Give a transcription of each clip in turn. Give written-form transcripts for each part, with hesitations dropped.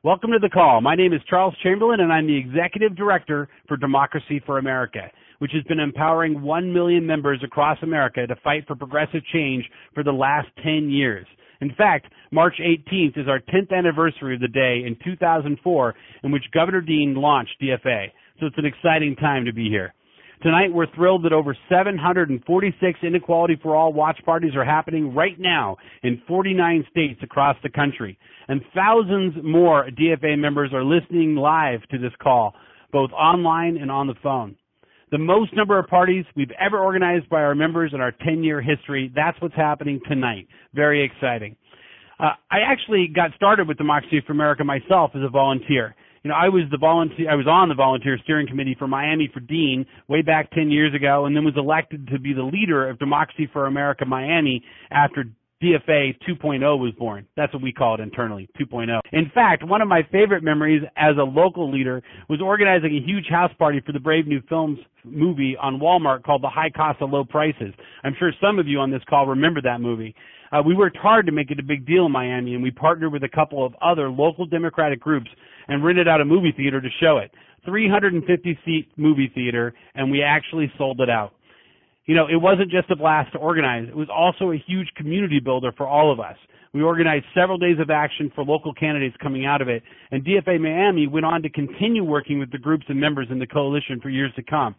Welcome to the call. My name is Charles Chamberlain, and I'm the Executive Director for Democracy for America, which has been empowering 1 million members across America to fight for progressive change for the last 10 years. In fact, March 18th is our 10th anniversary of the day in 2004 in which Governor Dean launched DFA, so it's an exciting time to be here. Tonight, we're thrilled that over 746 Inequality for All watch parties are happening right now in 49 states across the country. And thousands more DFA members are listening live to this call, both online and on the phone. The most number of parties we've ever organized by our members in our 10-year history. That's what's happening tonight. Very exciting. I actually got started with Democracy for America myself as a volunteer. You know, I was on the volunteer steering committee for Miami for Dean way back 10 years ago, and then was elected to be the leader of Democracy for America Miami after DFA 2.0 was born. That's what we call it internally, 2.0. In fact, one of my favorite memories as a local leader was organizing a huge house party for the Brave New Films movie on Walmart called The High Cost of Low Prices. I'm sure some of you on this call remember that movie. We worked hard to make it a big deal in Miami, and we partnered with a couple of other local Democratic groups and rented out a movie theater to show it. 350-seat movie theater, and we actually sold it out. You know, it wasn't just a blast to organize. It was also a huge community builder for all of us. We organized several days of action for local candidates coming out of it, and DFA Miami went on to continue working with the groups and members in the coalition for years to come.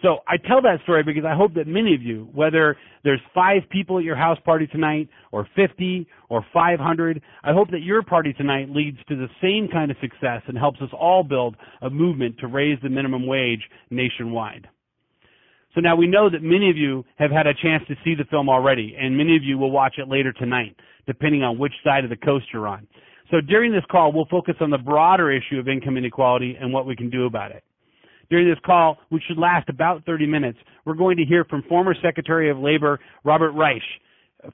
So I tell that story because I hope that many of you, whether there's 5 people at your house party tonight or 50 or 500, I hope that your party tonight leads to the same kind of success and helps us all build a movement to raise the minimum wage nationwide. So now we know that many of you have had a chance to see the film already, and many of you will watch it later tonight, depending on which side of the coast you're on. So during this call, we'll focus on the broader issue of income inequality and what we can do about it. During this call, which should last about 30 minutes, we're going to hear from former Secretary of Labor Robert Reich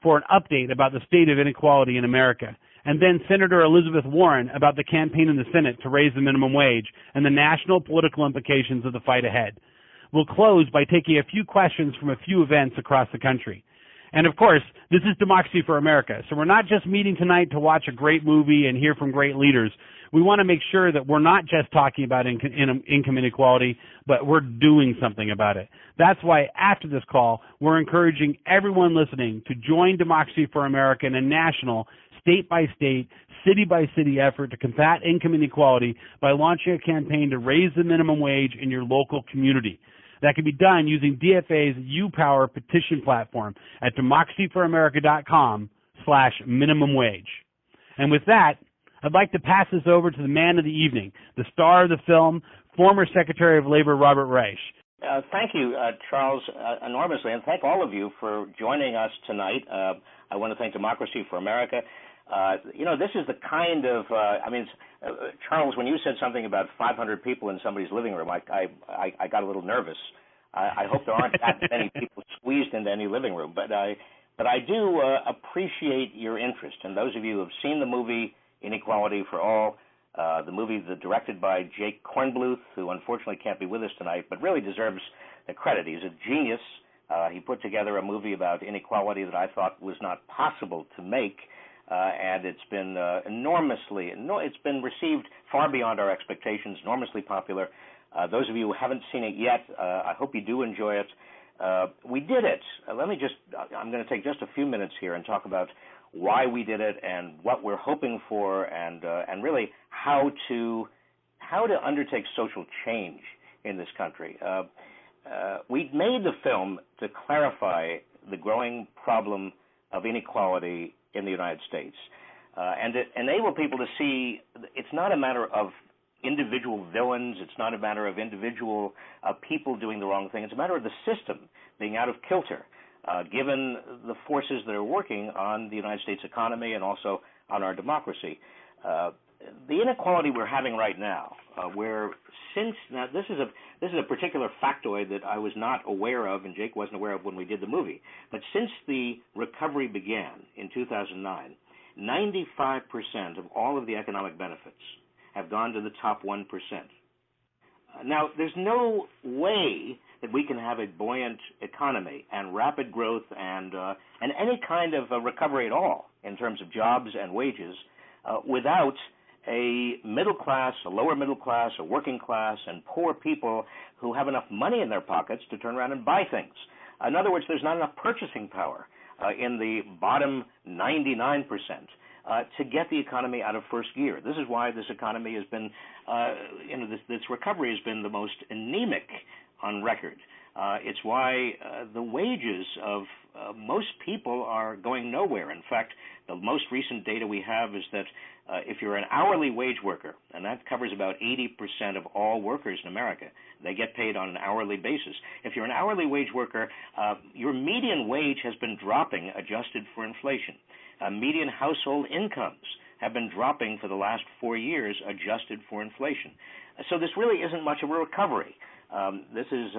for an update about the state of inequality in America, and then Senator Elizabeth Warren about the campaign in the Senate to raise the minimum wage and the national political implications of the fight ahead. We'll close by taking a few questions from a few events across the country. And of course, this is Democracy for America, so we're not just meeting tonight to watch a great movie and hear from great leaders. We want to make sure that we're not just talking about income inequality, but we're doing something about it. That's why after this call, we're encouraging everyone listening to join Democracy for America in a national, state-by-state, city-by-city effort to combat income inequality by launching a campaign to raise the minimum wage in your local community. That can be done using DFA's YouPower petition platform at democracyforamerica.com/minimum wage. And with that, I'd like to pass this over to the man of the evening, the star of the film, former Secretary of Labor Robert Reich. Thank you, Charles, enormously, and thank all of you for joining us tonight. I want to thank Democracy for America. This is the kind of, Charles, when you said something about 500 people in somebody's living room, I got a little nervous. I hope there aren't that many people squeezed into any living room, but I do appreciate your interest. And those of you who have seen the movie Inequality for All, the movie directed by Jake Kornbluth, who unfortunately can't be with us tonight, but really deserves the credit. He's a genius. He put together a movie about inequality that I thought was not possible to make. And it's been it's been received far beyond our expectations, enormously popular. Those of you who haven't seen it yet, I hope you do enjoy it. We did it. I'm going to take just a few minutes here and talk about why we did it and what we're hoping for, and really how to undertake social change in this country. We made the film to clarify the growing problem of inequality in the United States, and to enable people to see it's not a matter of individual villains, it's not a matter of individual people doing the wrong thing, it's a matter of the system being out of kilter, given the forces that are working on the United States economy and also on our democracy. The inequality we're having right now, this is a particular factoid that I was not aware of and Jake wasn't aware of when we did the movie, but since the recovery began in 2009, 95% of all of the economic benefits have gone to the top 1%. Now, there's no way that we can have a buoyant economy and rapid growth and any kind of recovery at all in terms of jobs and wages without a middle class, a lower middle class, a working class, and poor people who have enough money in their pockets to turn around and buy things. In other words, there's not enough purchasing power in the bottom 99% to get the economy out of first gear. This is why this economy has been, this recovery has been the most anemic on record. It's why the wages of most people are going nowhere. In fact, the most recent data we have is that if you're an hourly wage worker, and that covers about 80% of all workers in America, they get paid on an hourly basis. If you're an hourly wage worker, your median wage has been dropping adjusted for inflation. Median household incomes have been dropping for the last 4 years adjusted for inflation. So this really isn't much of a recovery. This is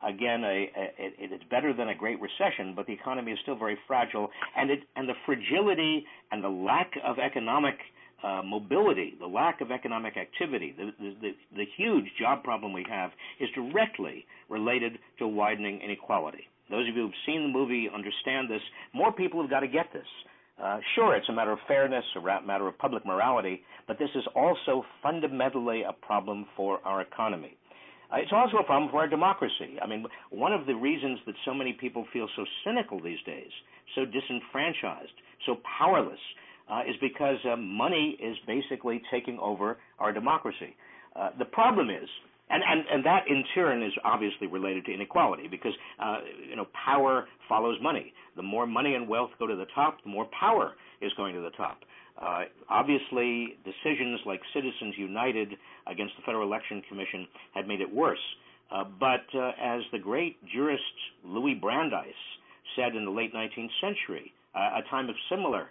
again, it's better than a Great Recession, but the economy is still very fragile, and the fragility and the lack of economic mobility, the lack of economic activity, the huge job problem we have is directly related to widening inequality. Those of you who've seen the movie understand this. More people have got to get this. Sure, it's a matter of fairness, a matter of public morality, but this is also fundamentally a problem for our economy. It's also a problem for our democracy. I mean, one of the reasons that so many people feel so cynical these days, so disenfranchised, so powerless, is because money is basically taking over our democracy. The problem is, and that in turn is obviously related to inequality, because power follows money. The more money and wealth go to the top, the more power is going to the top. Obviously, decisions like Citizens United against the Federal Election Commission had made it worse. But as the great jurist Louis Brandeis said in the late 19th century, a time of similar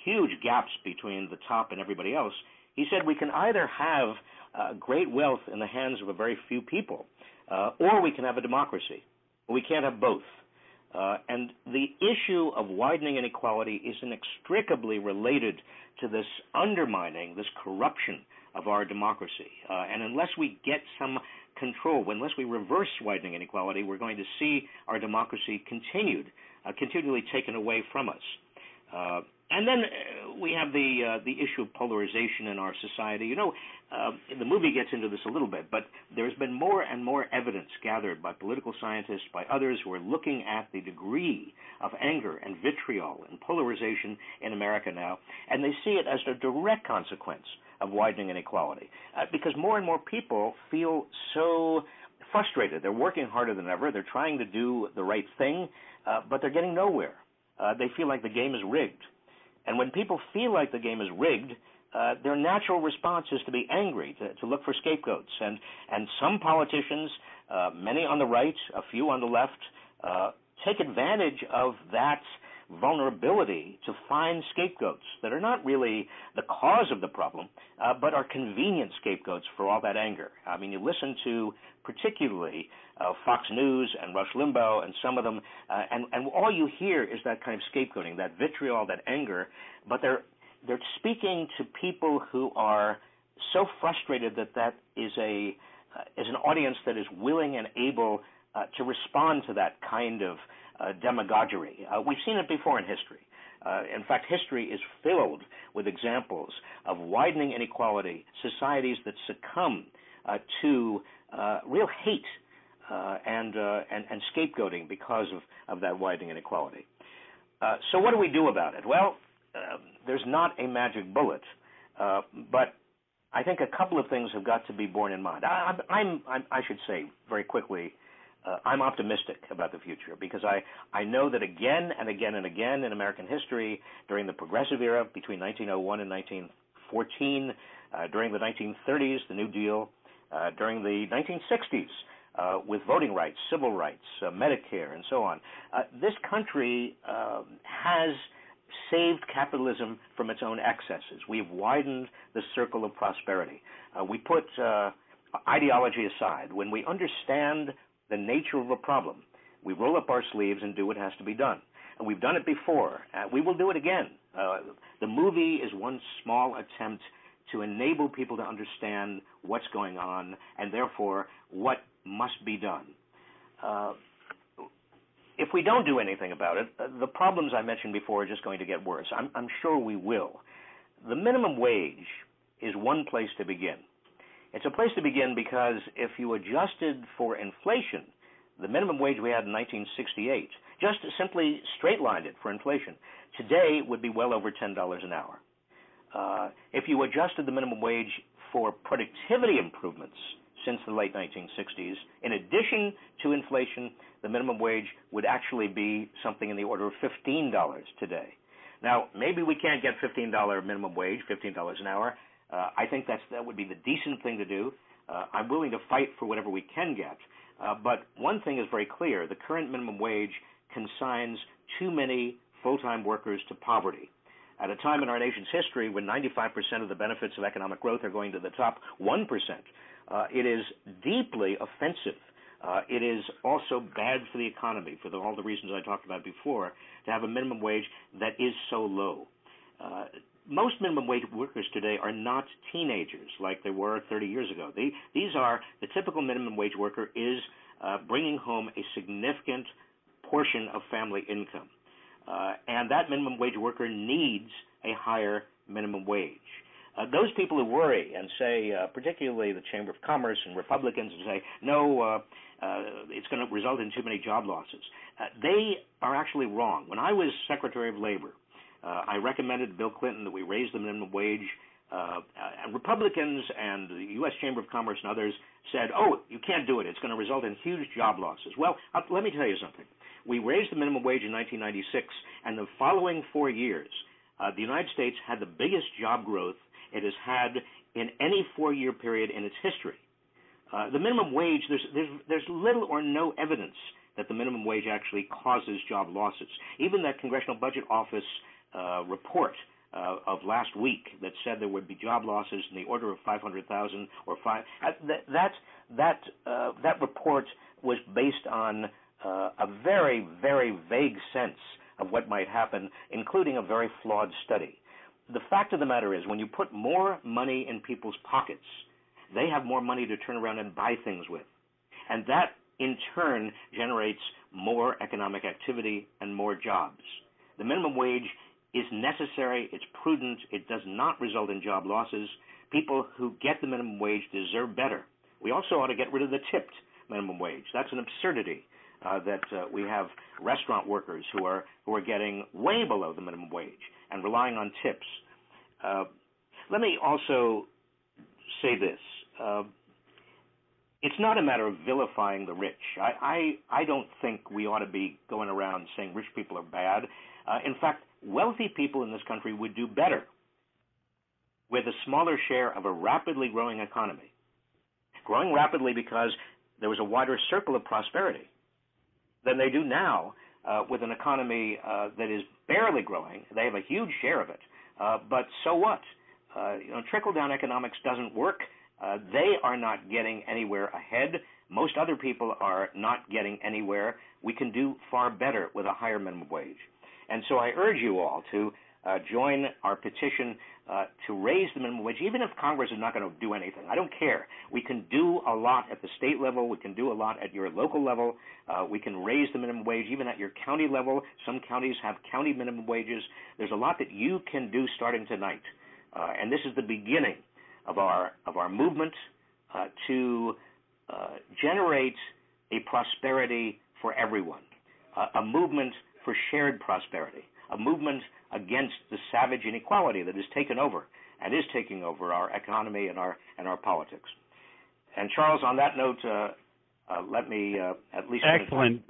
huge gaps between the top and everybody else, he said we can either have great wealth in the hands of a very few people, or we can have a democracy. But we can't have both. And the issue of widening inequality is inextricably related to this undermining, this corruption of our democracy. And unless we get some control, unless we reverse widening inequality, we're going to see our democracy continually taken away from us. And then we have the issue of polarization in our society. The movie gets into this a little bit, but there's been more and more evidence gathered by political scientists, by others who are looking at the degree of anger and vitriol and polarization in America now, and they see it as a direct consequence of widening inequality, because more and more people feel so frustrated. They're working harder than ever. They're trying to do the right thing, but they're getting nowhere. They feel like the game is rigged. And when people feel like the game is rigged, their natural response is to be angry, to look for scapegoats. And some politicians, many on the right, a few on the left, take advantage of that vulnerability to find scapegoats that are not really the cause of the problem, but are convenient scapegoats for all that anger. I mean, you listen to particularly Fox News and Rush Limbaugh and some of them, and all you hear is that kind of scapegoating, that vitriol, that anger, but they're speaking to people who are so frustrated that is an audience that is willing and able to respond to that kind of demagoguery. We've seen it before in history. In fact, history is filled with examples of widening inequality, societies that succumb to real hate and scapegoating because of that widening inequality. So what do we do about it? Well, there's not a magic bullet, but I think a couple of things have got to be borne in mind. I should say very quickly, I'm optimistic about the future because I know that again and again and again in American history, during the Progressive era between 1901 and 1914, during the 1930s, the New Deal, during the 1960s, with voting rights, civil rights, Medicare, and so on, this country has saved capitalism from its own excesses. We've widened the circle of prosperity. We put ideology aside. When we understand the nature of a problem, we roll up our sleeves and do what has to be done. And we've done it before. We will do it again. The movie is one small attempt to enable people to understand what's going on and therefore what must be done. If we don't do anything about it, the problems I mentioned before are just going to get worse. I'm sure we will. The minimum wage is one place to begin. It's a place to begin because if you adjusted for inflation, the minimum wage we had in 1968, just simply straight-lined it for inflation, today would be well over $10 an hour. If you adjusted the minimum wage for productivity improvements since the late 1960s, in addition to inflation, the minimum wage would actually be something in the order of $15 today. Now, maybe we can't get $15 minimum wage, $15 an hour. I think that would be the decent thing to do. I'm willing to fight for whatever we can get. But one thing is very clear. The current minimum wage consigns too many full-time workers to poverty. At a time in our nation's history when 95% of the benefits of economic growth are going to the top 1%, it is deeply offensive. It is also bad for the economy, for all the reasons I talked about before, to have a minimum wage that is so low. Most minimum wage workers today are not teenagers like they were 30 years ago. These are, the typical minimum wage worker is bringing home a significant portion of family income. And that minimum wage worker needs a higher minimum wage. Those people who worry and say, particularly the Chamber of Commerce and Republicans, and say, no, it's going to result in too many job losses, they are actually wrong. When I was Secretary of Labor, I recommended to Bill Clinton that we raise the minimum wage. And Republicans and the U.S. Chamber of Commerce and others said, oh, you can't do it. It's going to result in huge job losses. Well, let me tell you something. We raised the minimum wage in 1996, and the following 4 years, the United States had the biggest job growth it has had in any 4-year period in its history. The minimum wage, there's little or no evidence that the minimum wage actually causes job losses. Even that Congressional Budget Office report of last week that said there would be job losses in the order of 500,000 or that report was based on a very, very vague sense of what might happen, including a very flawed study. The fact of the matter is, when you put more money in people's pockets, they have more money to turn around and buy things with. And that, in turn, generates more economic activity and more jobs. The minimum wage is necessary, it's prudent, it does not result in job losses. People who get the minimum wage deserve better. We also ought to get rid of the tipped minimum wage. That's an absurdity that we have restaurant workers who are getting way below the minimum wage and relying on tips. Let me also say this. It's not a matter of vilifying the rich. I don't think we ought to be going around saying rich people are bad. In fact, wealthy people in this country would do better with a smaller share of a rapidly growing economy. Growing rapidly because there was a wider circle of prosperity than they do now with an economy that is barely growing. They have a huge share of it. But so what? Trickle-down economics doesn't work. They are not getting anywhere ahead. Most other people are not getting anywhere. We can do far better with a higher minimum wage. And so I urge you all to join our petition to raise the minimum wage, even if Congress is not going to do anything. I don't care. We can do a lot at the state level. We can do a lot at your local level. We can raise the minimum wage even at your county level. Some counties have county minimum wages. There's a lot that you can do starting tonight. And this is the beginning of our movement to generate a prosperity for everyone, a movement for shared prosperity, a movement against the savage inequality that has taken over and is taking over our economy and our politics. And Charles, on that note, let me at least. Excellent.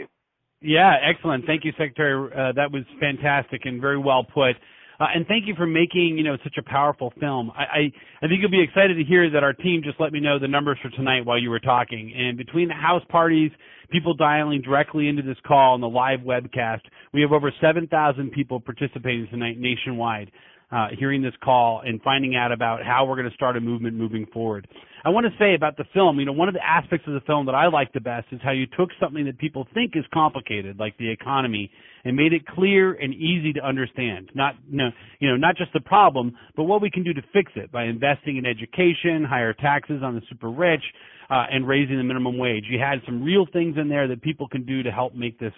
Yeah, excellent. Thank you, Secretary. That was fantastic and very well put. And thank you for making, such a powerful film. I think you'll be excited to hear that our team just let me know the numbers for tonight while you were talking. And between the house parties, people dialing directly into this call and the live webcast, we have over 7,000 people participating tonight nationwide, hearing this call and finding out about how we're going to start a movement moving forward. I want to say about the film, one of the aspects of the film that I like the best is how you took something that people think is complicated, like the economy, and made it clear and easy to understand. Not just the problem, but what we can do to fix it by investing in education, higher taxes on the super rich, and raising the minimum wage. You had some real things in there that people can do to help make this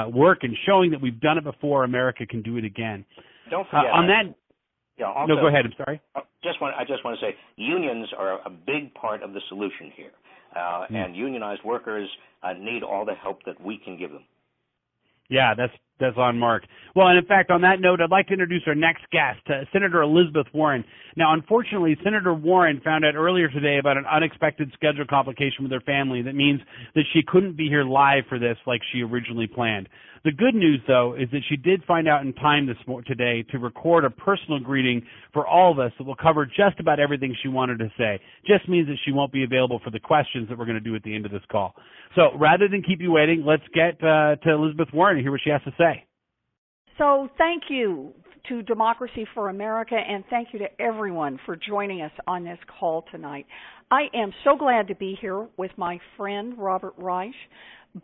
work, and showing that we've done it before, America can do it again. Don't forget. On that. Yeah, also, no, go ahead. I'm sorry. Just just want to say unions are a big part of the solution here, and unionized workers need all the help that we can give them. Yeah, that's on Mark. Well, and in fact, on that note, I'd like to introduce our next guest, Senator Elizabeth Warren. Now, unfortunately, Senator Warren found out earlier today about an unexpected schedule complication with her family that means that she couldn't be here live for this like she originally planned. The good news, though, is that she did find out in time today to record a personal greeting for all of us that will cover just about everything she wanted to say. Just means that she won't be available for the questions that we're going to do at the end of this call. So rather than keep you waiting, let's get to Elizabeth Warren and hear what she has to say. So thank you to Democracy for America, and thank you to everyone for joining us on this call tonight. I am so glad to be here with my friend, Robert Reich.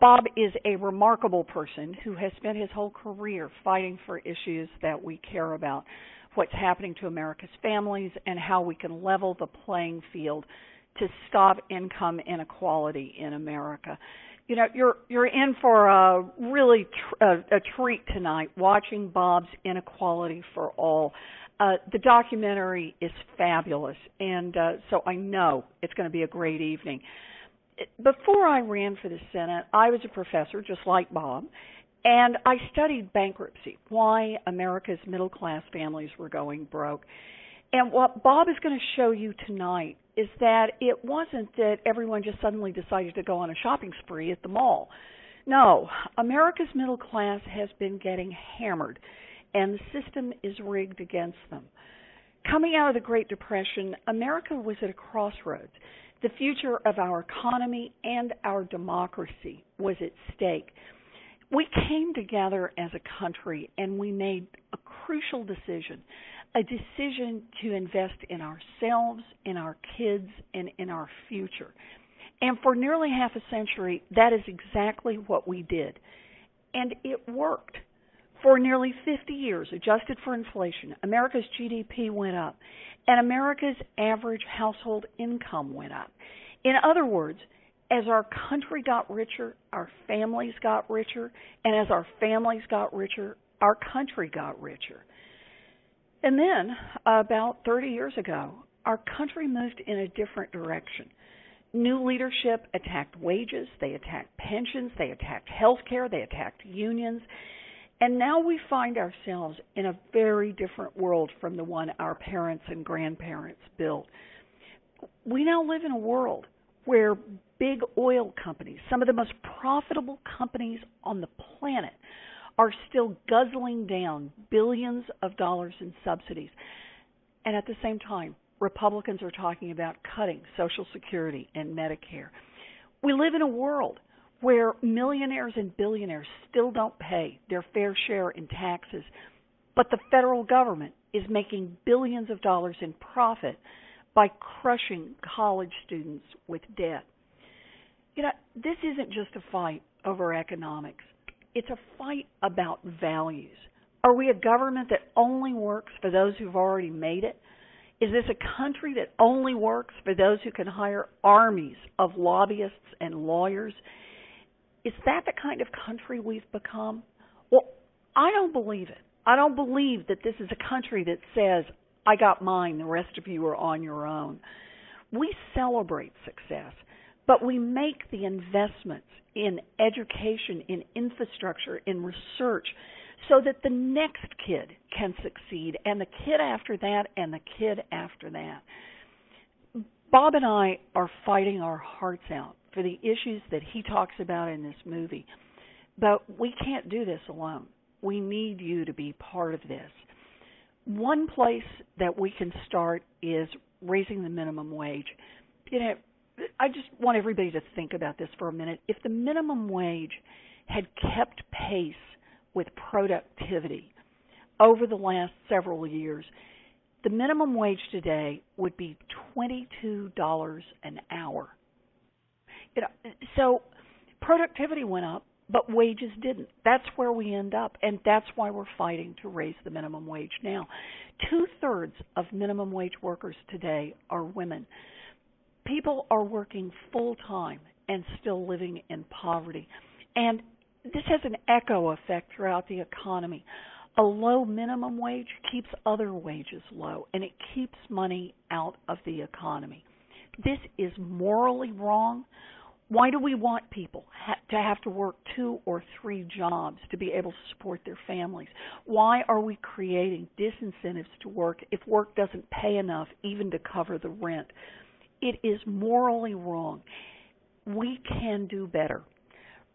Bob is a remarkable person who has spent his whole career fighting for issues that we care about, what's happening to America's families, and how we can level the playing field to stop income inequality in America. You know, you're in for a really a treat tonight watching Bob's Inequality for All. The documentary is fabulous, and so I know it's going to be a great evening. Before I ran for the Senate, I was a professor, just like Bob, and I studied bankruptcy, why America's middle-class families were going broke. And what Bob is going to show you tonight is that it wasn't that everyone just suddenly decided to go on a shopping spree at the mall. No, America's middle class has been getting hammered, and the system is rigged against them. Coming out of the Great Depression, America was at a crossroads. The future of our economy and our democracy was at stake. We came together as a country and we made a crucial decision, a decision to invest in ourselves, in our kids, and in our future. And for nearly half a century, that is exactly what we did. And it worked. For nearly 50 years, adjusted for inflation, America's GDP went up, and America's average household income went up. In other words, as our country got richer, our families got richer, and as our families got richer, our country got richer. And then, about 30 years ago, our country moved in a different direction. New leadership attacked wages, they attacked pensions, they attacked health care, they attacked unions. And now we find ourselves in a very different world from the one our parents and grandparents built. We now live in a world where big oil companies, some of the most profitable companies on the planet, are still guzzling down billions of dollars in subsidies. And at the same time, Republicans are talking about cutting Social Security and Medicare. We live in a world where millionaires and billionaires still don't pay their fair share in taxes, but the federal government is making billions of dollars in profit by crushing college students with debt. You know, this isn't just a fight over economics. It's a fight about values. Are we a government that only works for those who've already made it? Is this a country that only works for those who can hire armies of lobbyists and lawyers? Is that the kind of country we've become? Well, I don't believe it. I don't believe that this is a country that says, I got mine, the rest of you are on your own. We celebrate success, but we make the investments in education, in infrastructure, in research, so that the next kid can succeed, and the kid after that, and the kid after that. Bob and I are fighting our hearts out for the issues that he talks about in this movie. But we can't do this alone. We need you to be part of this. One place that we can start is raising the minimum wage. You know, I just want everybody to think about this for a minute. If the minimum wage had kept pace with productivity over the last several years, the minimum wage today would be $22 an hour. You know, so productivity went up, but wages didn't. That's where we end up, and that's why we're fighting to raise the minimum wage now. 2/3 of minimum wage workers today are women. People are working full-time and still living in poverty. And this has an echo effect throughout the economy. A low minimum wage keeps other wages low, and it keeps money out of the economy. This is morally wrong. Why do we want people to have to work 2 or 3 jobs to be able to support their families? Why are we creating disincentives to work if work doesn't pay enough even to cover the rent? It is morally wrong. We can do better.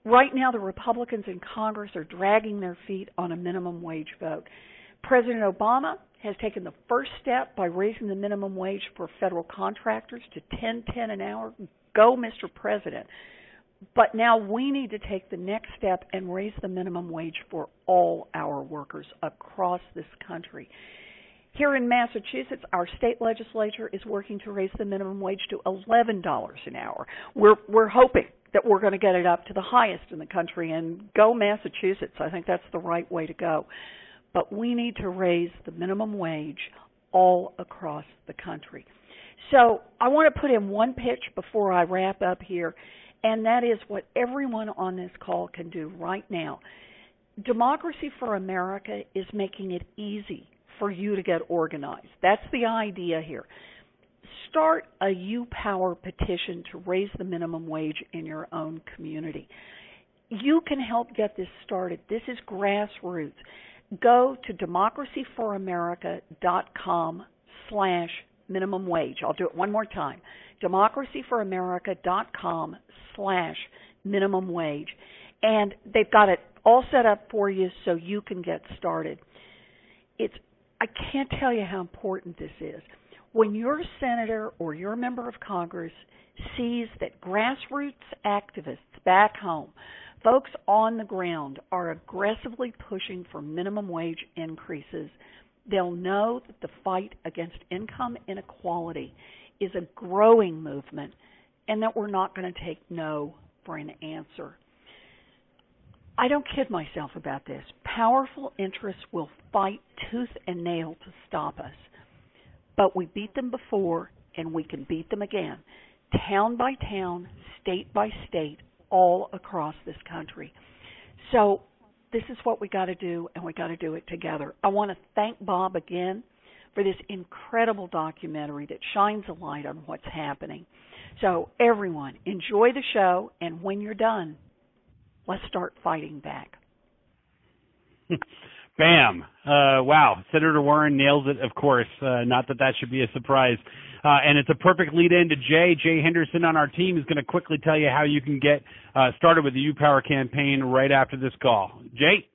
Right now, the Republicans in Congress are dragging their feet on a minimum wage vote. President Obama has taken the first step by raising the minimum wage for federal contractors to $10.10 an hour. Go, Mr. President. But now we need to take the next step and raise the minimum wage for all our workers across this country. Here in Massachusetts, our state legislature is working to raise the minimum wage to $11 an hour. We're hoping that we're going to get it up to the highest in the country, and go Massachusetts. I think that's the right way to go. But we need to raise the minimum wage all across the country. So I want to put in one pitch before I wrap up here, and that is what everyone on this call can do right now. Democracy for America is making it easy for you to get organized. That's the idea here. Start a U-Power petition to raise the minimum wage in your own community. You can help get this started. This is grassroots. Go to democracyforamerica.com/minimum wage. I'll do it one more time. democracyforamerica.com/minimum wage. And they've got it all set up for you so you can get started. I can't tell you how important this is. When your senator or your member of Congress sees that grassroots activists back home, folks on the ground, are aggressively pushing for minimum wage increases, they'll know that the fight against income inequality is a growing movement and that we're not going to take no for an answer. I don't kid myself about this. Powerful interests will fight tooth and nail to stop us. But we beat them before, and we can beat them again, town by town, state by state, all across this country. So this is what we got to do, and we got to do it together. I want to thank Bob again for this incredible documentary that shines a light on what's happening. So everyone, enjoy the show, and when you're done, let's start fighting back. Bam. Wow. Senator Warren nails it, of course. Not that should be a surprise. And it's a perfect lead-in to Jay. Jay Henderson on our team is going to quickly tell you how you can get started with the U-Power campaign right after this call. Jay?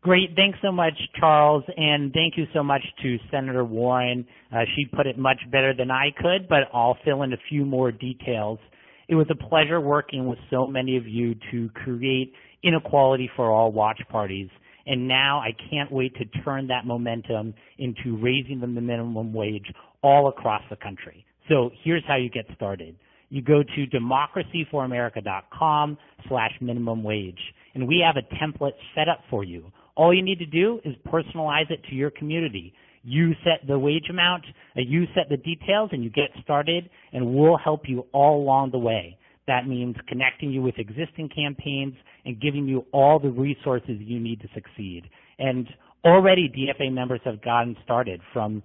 Great. Thanks so much, Charles, and thank you so much to Senator Warren. She put it much better than I could, but I'll fill in a few more details. It was a pleasure working with so many of you to create Inequality for All watch parties. And now I can't wait to turn that momentum into raising the minimum wage all across the country. So here's how you get started. You go to democracyforamerica.com/minimum wage, and we have a template set up for you. All you need to do is personalize it to your community. You set the wage amount, you set the details, and you get started, and we'll help you all along the way. That means connecting you with existing campaigns and giving you all the resources you need to succeed. And already DFA members have gotten started, from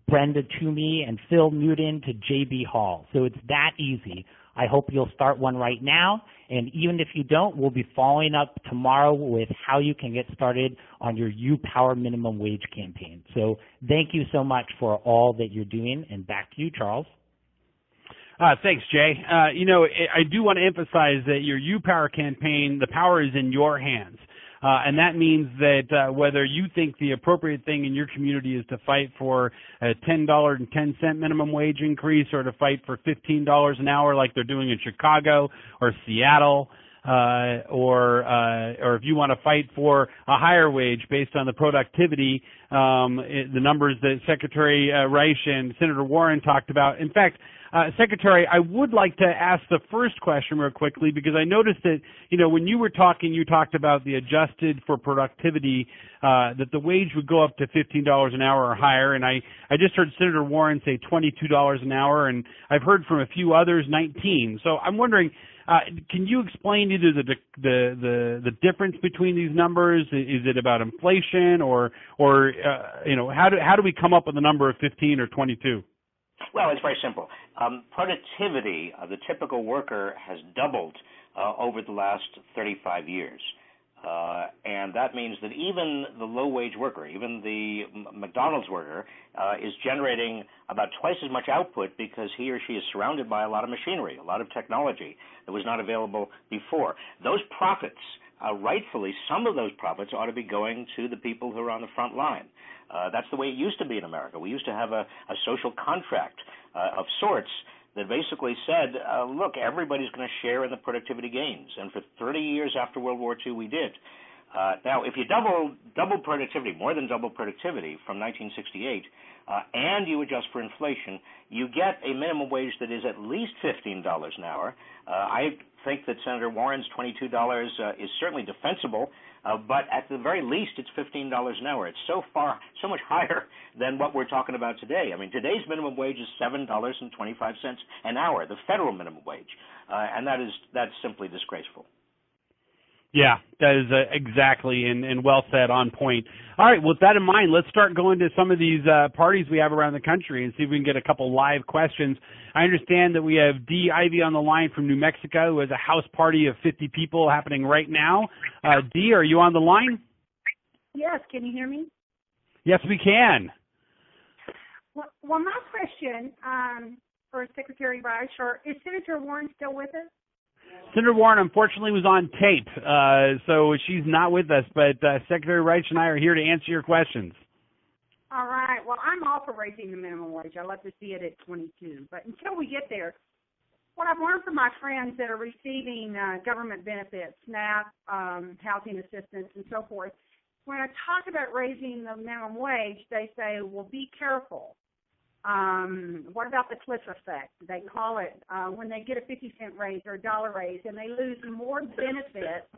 Brenda Toomey and Phil Newton to J.B. Hall. So it's that easy. I hope you'll start one right now. And even if you don't, we'll be following up tomorrow with how you can get started on your U-Power minimum wage campaign. So thank you so much for all that you're doing. And back to you, Charles. Thanks, Jay. I do want to emphasize that your U-Power campaign, the power is in your hands. And that means that whether you think the appropriate thing in your community is to fight for a $10.10 minimum wage increase, or to fight for $15 an hour like they're doing in Chicago or Seattle, or if you want to fight for a higher wage based on the productivity, the numbers that Secretary Reich and Senator Warren talked about. In fact, Secretary, I would like to ask the first question real quickly, because I noticed that, when you were talking, you talked about the adjusted for productivity, that the wage would go up to $15 an hour or higher. And I just heard Senator Warren say $22 an hour, and I've heard from a few others $19. So I'm wondering, Can you explain either the difference between these numbers? Is it about inflation, or how do we come up with a number of 15 or 22? Well, it's very simple. Productivity of the typical worker has doubled over the last 35 years. And that means that even the low-wage worker, even the McDonald's worker, is generating about twice as much output because he or she is surrounded by a lot of machinery, a lot of technology that was not available before. Those profits, rightfully, some of those profits ought to be going to the people who are on the front line. That's the way it used to be in America. We used to have a social contract of sorts that basically said, look, everybody's going to share in the productivity gains. And for 30 years after World War II, we did. Now, if you double productivity, more than double productivity from 1968, and you adjust for inflation, you get a minimum wage that is at least $15 an hour. I think that Senator Warren's $22 is certainly defensible, but at the very least, it's $15 an hour. It's so much higher than what we're talking about today. I mean, today's minimum wage is $7.25 an hour, the federal minimum wage, and that's simply disgraceful. Yeah, that is exactly and well said, on point. All right, with that in mind, let's start going to some of these parties we have around the country and see if we can get a couple live questions. I understand that we have Dee Ivy on the line from New Mexico, who has a house party of 50 people happening right now. Dee, are you on the line? Yes, can you hear me? Yes, we can. Well, my question for Secretary Reich, is Senator Warren still with us? Senator Warren, unfortunately, was on tape, so she's not with us, but Secretary Reich and I are here to answer your questions. All right. Well, I'm all for raising the minimum wage. I'd love to see it at 22. But until we get there, what I've learned from my friends that are receiving government benefits, SNAP, housing assistance, and so forth, when I talk about raising the minimum wage, they say, well, be careful. What about the cliff effect? They call it when they get a 50-cent raise or a dollar raise, and they lose more benefit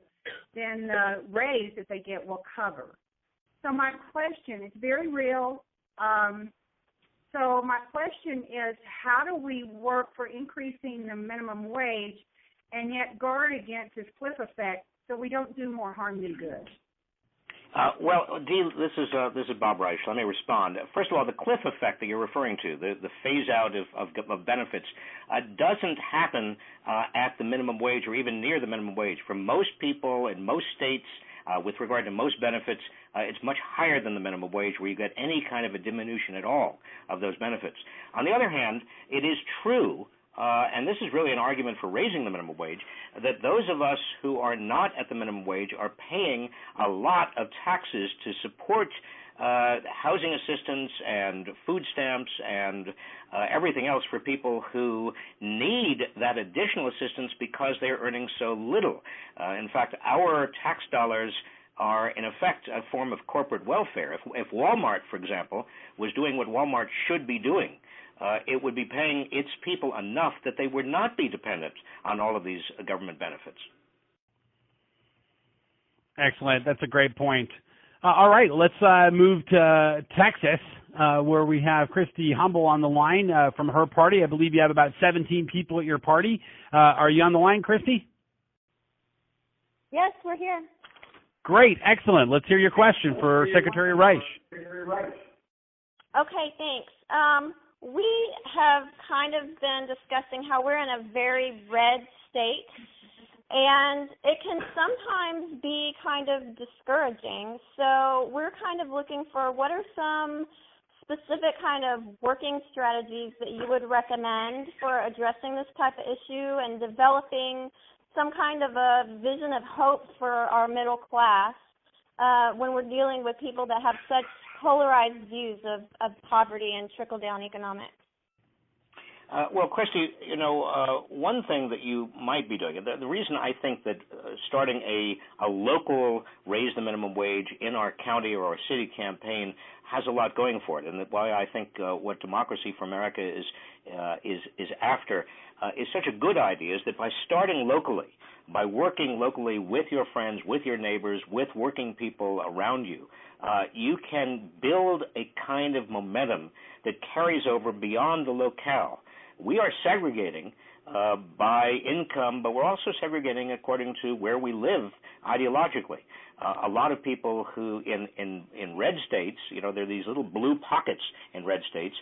than the raise that they get will cover. So my question is very real. So my question is, how do we work for increasing the minimum wage and yet guard against this cliff effect so we don't do more harm than good? Well, Dee, this is Bob Reich. Let me respond. First of all, the cliff effect that you're referring to, the phase out of benefits, doesn't happen at the minimum wage or even near the minimum wage. For most people in most states, with regard to most benefits, it's much higher than the minimum wage, where you get any kind of a diminution at all of those benefits. On the other hand, it is true, and this is really an argument for raising the minimum wage, that those of us who are not at the minimum wage are paying a lot of taxes to support housing assistance and food stamps and everything else for people who need that additional assistance because they're earning so little. In fact, our tax dollars are, in effect, a form of corporate welfare. If Walmart, for example, was doing what Walmart should be doing, it would be paying its people enough that they would not be dependent on all of these government benefits. Excellent. That's a great point. All right, let's move to Texas, where we have Christy Humble on the line from her party. I believe you have about 17 people at your party. Are you on the line, Christy? Yes, we're here. Great. Excellent. Let's hear your question for Secretary Reich. Okay, thanks. We have kind of been discussing how we're in a very red state, and it can sometimes be kind of discouraging. So we're kind of looking for what are some specific kind of working strategies that you would recommend for addressing this type of issue and developing some kind of a vision of hope for our middle class when we're dealing with people that have such polarized views of poverty and trickle-down economics. Well, Christy, one thing that you might be doing, the reason I think that starting a local raise the minimum wage in our county or our city campaign has a lot going for it, and why I think what Democracy for America is after is such a good idea is that by starting locally, by working locally with your friends, with your neighbors, with working people around you, you can build a kind of momentum that carries over beyond the locale. we are segregating by income, but we're also segregating according to where we live ideologically. A lot of people who in red states, there are these little blue pockets in red states,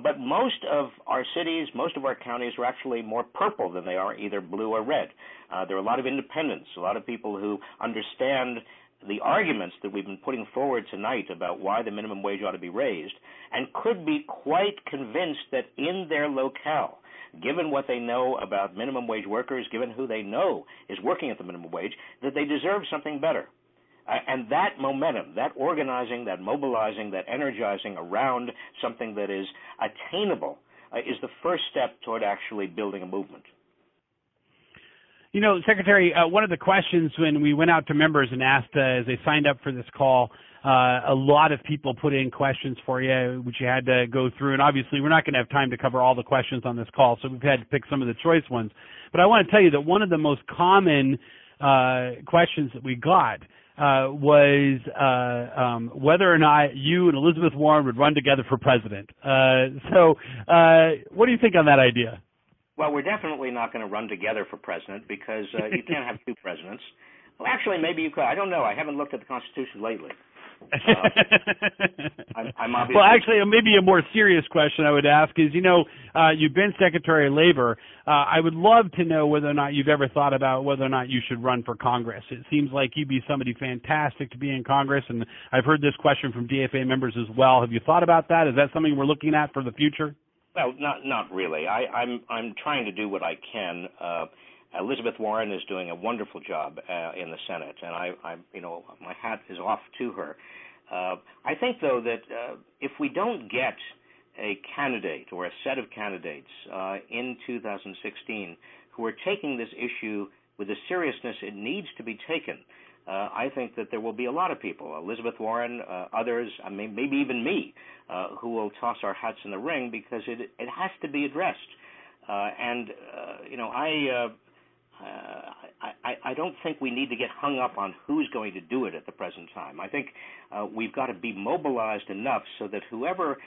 but most of our cities, most of our counties are actually more purple than they are either blue or red. There are a lot of independents, a lot of people who understand the arguments that we've been putting forward tonight about why the minimum wage ought to be raised, and could be quite convinced that in their locale, given what they know about minimum wage workers, given who they know is working at the minimum wage, that they deserve something better. And that momentum, that organizing, that mobilizing, that energizing around something that is attainable is the first step toward actually building a movement. Secretary, one of the questions when we went out to members and asked as they signed up for this call, a lot of people put in questions for you, which you had to go through. And obviously, we're not going to have time to cover all the questions on this call, so we've had to pick some of the choice ones. But I want to tell you that one of the most common questions that we got was whether or not you and Elizabeth Warren would run together for president. So what do you think on that idea? Well, we're definitely not going to run together for president because you can't have two presidents. Well, actually, maybe you could. I don't know. I haven't looked at the Constitution lately. I'm obviously... Well, actually, maybe a more serious question I would ask is, you've been Secretary of Labor. I would love to know whether or not you've ever thought about whether or not you should run for Congress. It seems like you'd be somebody fantastic to be in Congress, and I've heard this question from DFA members as well. Have you thought about that? Is that something we're looking at for the future? Well, not really. I'm trying to do what I can. Elizabeth Warren is doing a wonderful job in the Senate, and I my hat is off to her. I think, though, that if we don't get a candidate or a set of candidates in 2016 who are taking this issue with the seriousness it needs to be taken, I think that there will be a lot of people, Elizabeth Warren, others, maybe even me, who will toss our hats in the ring because it has to be addressed. I don't think we need to get hung up on who's going to do it at the present time. I think we've got to be mobilized enough so that whoever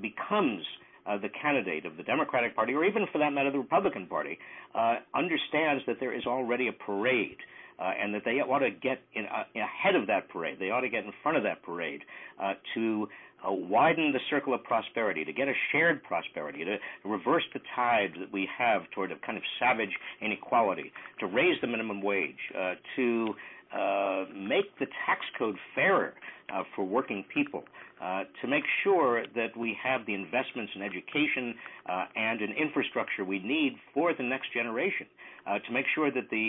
becomes the candidate of the Democratic Party, or even for that matter the Republican Party, understands that there is already a parade, and that they ought to get ahead of that parade. They ought to get in front of that parade to widen the circle of prosperity, to get a shared prosperity, to reverse the tide that we have toward a kind of savage inequality, to raise the minimum wage, to make the tax code fairer for working people, to make sure that we have the investments in education and in infrastructure we need for the next generation, to make sure that the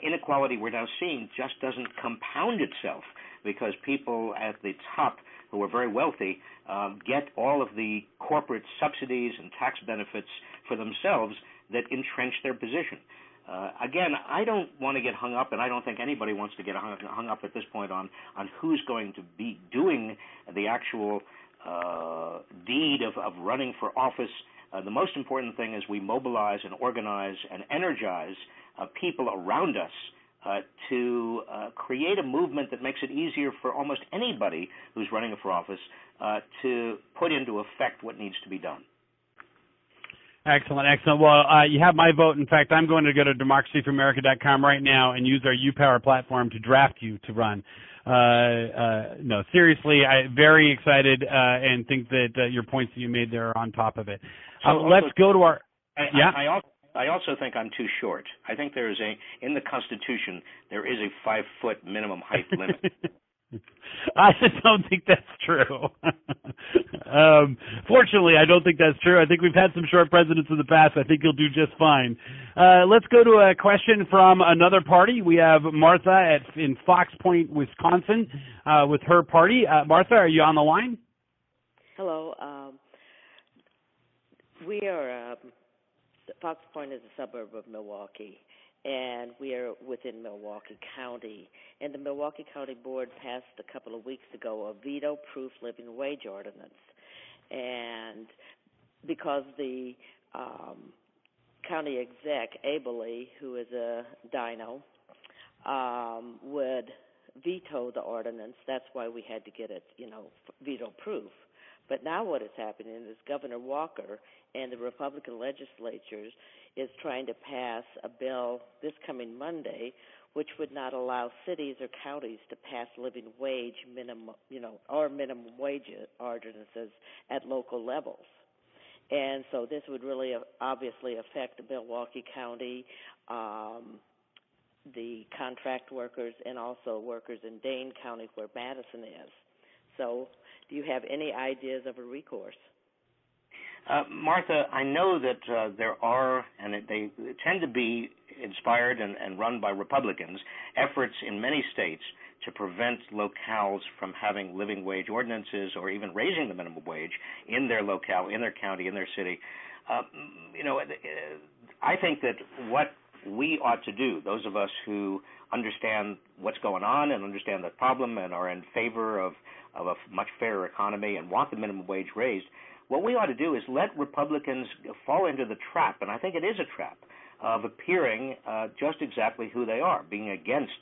inequality we're now seeing just doesn't compound itself because people at the top who are very wealthy get all of the corporate subsidies and tax benefits for themselves that entrench their position. Again, I don't want to get hung up, and I don't think anybody wants to get hung up at this point on who's going to be doing the actual deed of running for office. The most important thing is we mobilize and organize and energize people around us to create a movement that makes it easier for almost anybody who's running for office to put into effect what needs to be done. Excellent, excellent. Well, you have my vote. In fact, I'm going to go to democracyforamerica.com right now and use our UPower platform to draft you to run. No, seriously, I'm very excited and think that your points that you made there are on top of it. Let's go to our... I also think I'm too short. I think in the Constitution, there is a 5-foot minimum height limit. I don't think that's true. Fortunately, I don't think that's true. I think we've had some short presidents in the past. I think you'll do just fine. Let's go to a question from another party. We have Martha in Fox Point, Wisconsin, with her party. Martha, are you on the line? Hello. We are... Fox Point is a suburb of Milwaukee, and we are within Milwaukee County. And the Milwaukee County Board passed a couple of weeks ago a veto-proof living wage ordinance. And because the county exec, Abley, who is a dino, would veto the ordinance, that's why we had to get it, veto-proof. But now what is happening is Governor Walker and the Republican legislatures is trying to pass a bill this coming Monday which would not allow cities or counties to pass living wage minimum, or minimum wage ordinances at local levels. And so this would really obviously affect Milwaukee County, the contract workers, and also workers in Dane County where Madison is. So do you have any ideas of a recourse? Martha, I know that there are, and they tend to be inspired and run by Republicans, efforts in many states to prevent locales from having living wage ordinances or even raising the minimum wage in their locale, in their county, in their city. I think that what we ought to do, those of us who understand what's going on and understand the problem and are in favor of a much fairer economy and want the minimum wage raised, what we ought to do is let Republicans fall into the trap, and I think it is a trap, of appearing just exactly who they are, being against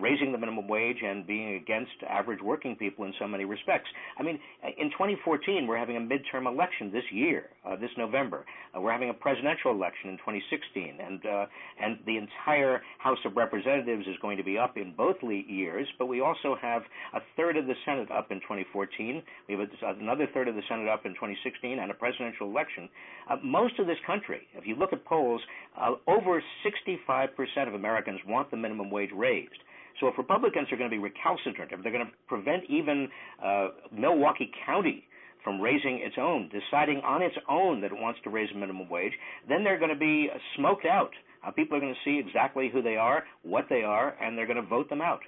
raising the minimum wage and being against average working people in so many respects. I mean, in 2014, we're having a midterm election this year, this November. We're having a presidential election in 2016, and the entire House of Representatives is going to be up in both years, but we also have a third of the Senate up in 2014. We have another third of the Senate up in 2016 and a presidential election. Most of this country, if you look at polls, over 65% of Americans want the minimum wage raised. So if Republicans are going to be recalcitrant, if they're going to prevent even Milwaukee County from raising its own, deciding on its own that it wants to raise a minimum wage, then they're going to be smoked out. People are going to see exactly who they are, what they are, and they're going to vote them out.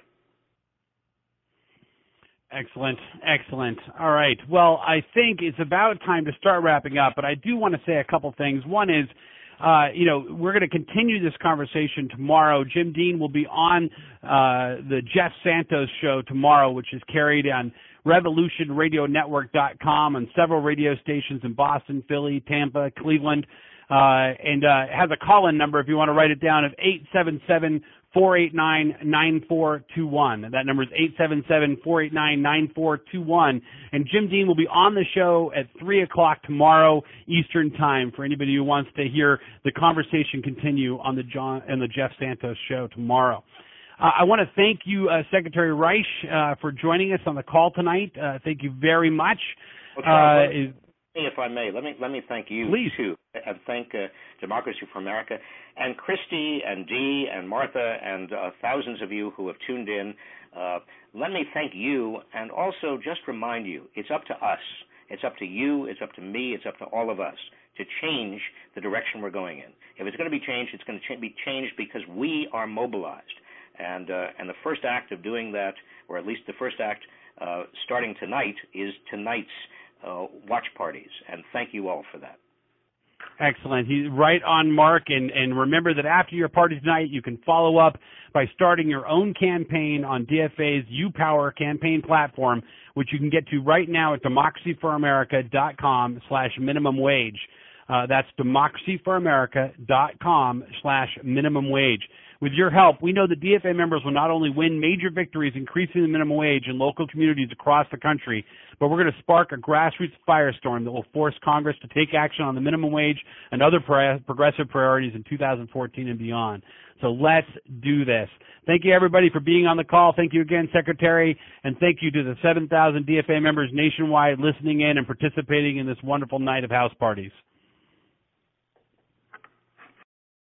Excellent, excellent. All right. Well, I think it's about time to start wrapping up, but I do want to say a couple things. One is, we're going to continue this conversation tomorrow. Jim Dean will be on the Jeff Santos show tomorrow, which is carried on RevolutionRadioNetwork.com and several radio stations in Boston, Philly, Tampa, Cleveland, and has a call-in number if you want to write it down of 877-489-9421. That number is 877-489-9421. And Jim Dean will be on the show at 3 o'clock tomorrow Eastern Time for anybody who wants to hear the conversation continue on the Jeff Santos show tomorrow. I want to thank you, Secretary Reich, for joining us on the call tonight. Thank you very much. Okay, if I may, let me thank you, please, too, and thank Democracy for America, and Christy, and Dee, and Martha, and thousands of you who have tuned in. Let me thank you, and also just remind you, it's up to us. It's up to you, it's up to me, it's up to all of us to change the direction we're going in. If it's going to be changed, it's going to be changed because we are mobilized. And the first act of doing that, or at least the first act starting tonight, is tonight's watch parties. And thank you all for that. Excellent. He's right on mark. And remember that after your party tonight, you can follow up by starting your own campaign on DFA's YouPower campaign platform, which you can get to right now at democracyforamerica.com/minimum wage. That's democracyforamerica.com/minimum wage. With your help, we know that DFA members will not only win major victories increasing the minimum wage in local communities across the country, but we're going to spark a grassroots firestorm that will force Congress to take action on the minimum wage and other progressive priorities in 2014 and beyond. So let's do this. Thank you, everybody, for being on the call. Thank you again, Secretary, and thank you to the 7,000 DFA members nationwide listening in and participating in this wonderful night of house parties.